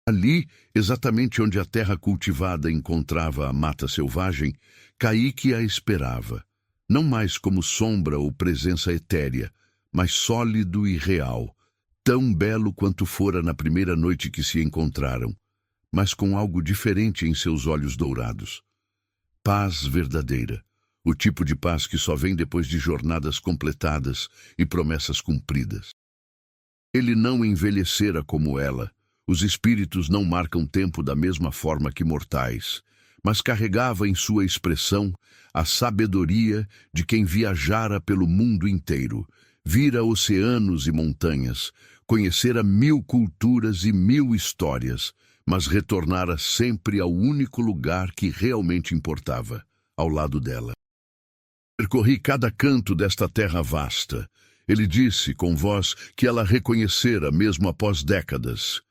Speaker 1: Ali, exatamente onde a terra cultivada encontrava a mata selvagem, Caíque a esperava, não mais como sombra ou presença etérea, mas sólido e real, tão belo quanto fora na primeira noite que se encontraram, mas com algo diferente em seus olhos dourados. Paz verdadeira, o tipo de paz que só vem depois de jornadas completadas e promessas cumpridas. Ele não envelhecera como ela, os espíritos não marcam tempo da mesma forma que mortais, mas carregava em sua expressão a sabedoria de quem viajara pelo mundo inteiro, vira oceanos e montanhas, conhecera 1000 culturas e 1000 histórias, mas retornara sempre ao único lugar que realmente importava, ao lado dela. Percorri cada canto desta terra vasta. Ele disse com voz que ela reconhecera mesmo após décadas.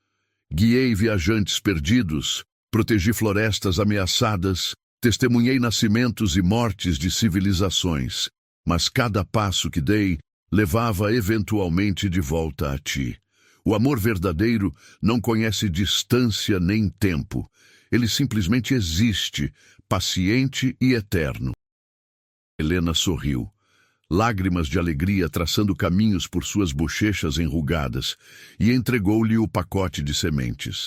Speaker 1: Guiei viajantes perdidos, protegi florestas ameaçadas, testemunhei nascimentos e mortes de civilizações, mas cada passo que dei levava eventualmente de volta a ti. O amor verdadeiro não conhece distância nem tempo. Ele simplesmente existe, paciente e eterno. Helena sorriu, lágrimas de alegria traçando caminhos por suas bochechas enrugadas, e entregou-lhe o pacote de sementes.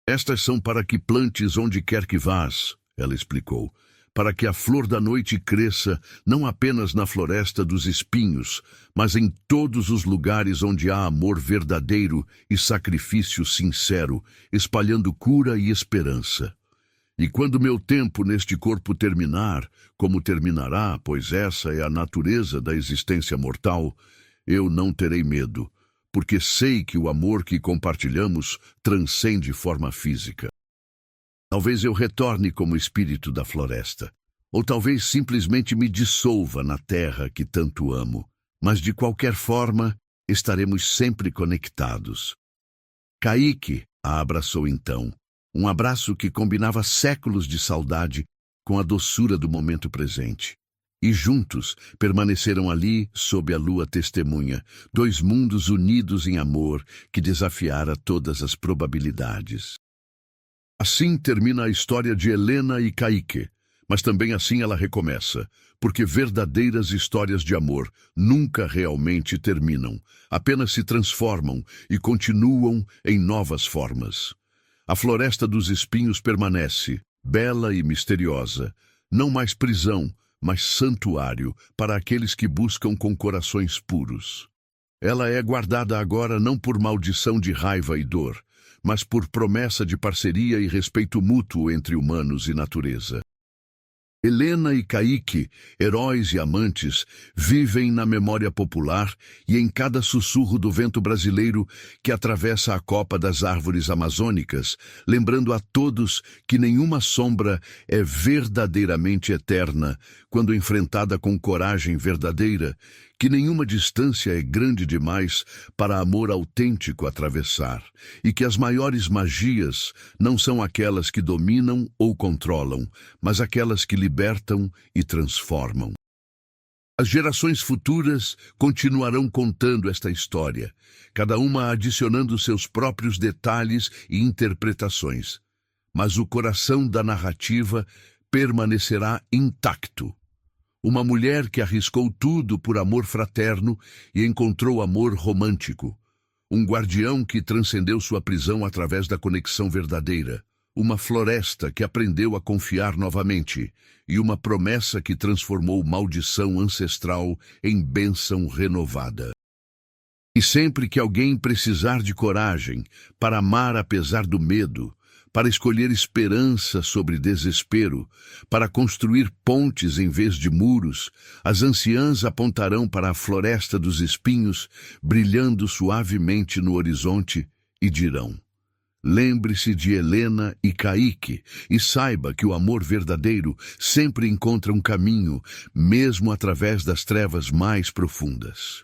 Speaker 1: Estas são para que plantes onde quer que vás, ela explicou, para que a flor da noite cresça não apenas na floresta dos espinhos, mas em todos os lugares onde há amor verdadeiro e sacrifício sincero, espalhando cura e esperança. E quando meu tempo neste corpo terminar, como terminará, pois essa é a natureza da existência mortal, eu não terei medo, porque sei que o amor que compartilhamos transcende forma física. Talvez eu retorne como espírito da floresta, ou talvez simplesmente me dissolva na terra que tanto amo, mas de qualquer forma estaremos sempre conectados. Caíque a abraçou então, um abraço que combinava séculos de saudade com a doçura do momento presente. E juntos permaneceram ali sob a lua testemunha, 2 mundos unidos em amor que desafiara todas as probabilidades. Assim termina a história de Helena e Caíque, mas também assim ela recomeça, porque verdadeiras histórias de amor nunca realmente terminam, apenas se transformam e continuam em novas formas. A floresta dos espinhos permanece, bela e misteriosa, não mais prisão, mas santuário para aqueles que buscam com corações puros. Ela é guardada agora não por maldição de raiva e dor, mas por promessa de parceria e respeito mútuo entre humanos e natureza. Helena e Caíque, heróis e amantes, vivem na memória popular e em cada sussurro do vento brasileiro que atravessa a copa das árvores amazônicas, lembrando a todos que nenhuma sombra é verdadeiramente eterna quando enfrentada com coragem verdadeira, que nenhuma distância é grande demais para amor autêntico atravessar, e que as maiores magias não são aquelas que dominam ou controlam, mas aquelas que libertam e transformam. As gerações futuras continuarão contando esta história, cada uma adicionando seus próprios detalhes e interpretações. Mas o coração da narrativa permanecerá intacto. Uma mulher que arriscou tudo por amor fraterno e encontrou amor romântico. Um guardião que transcendeu sua prisão através da conexão verdadeira. Uma floresta que aprendeu a confiar novamente. E uma promessa que transformou maldição ancestral em bênção renovada. E sempre que alguém precisar de coragem para amar apesar do medo, para escolher esperança sobre desespero, para construir pontes em vez de muros, as anciãs apontarão para a floresta dos espinhos, brilhando suavemente no horizonte, e dirão: lembre-se de Helena e Caíque, e saiba que o amor verdadeiro sempre encontra um caminho, mesmo através das trevas mais profundas.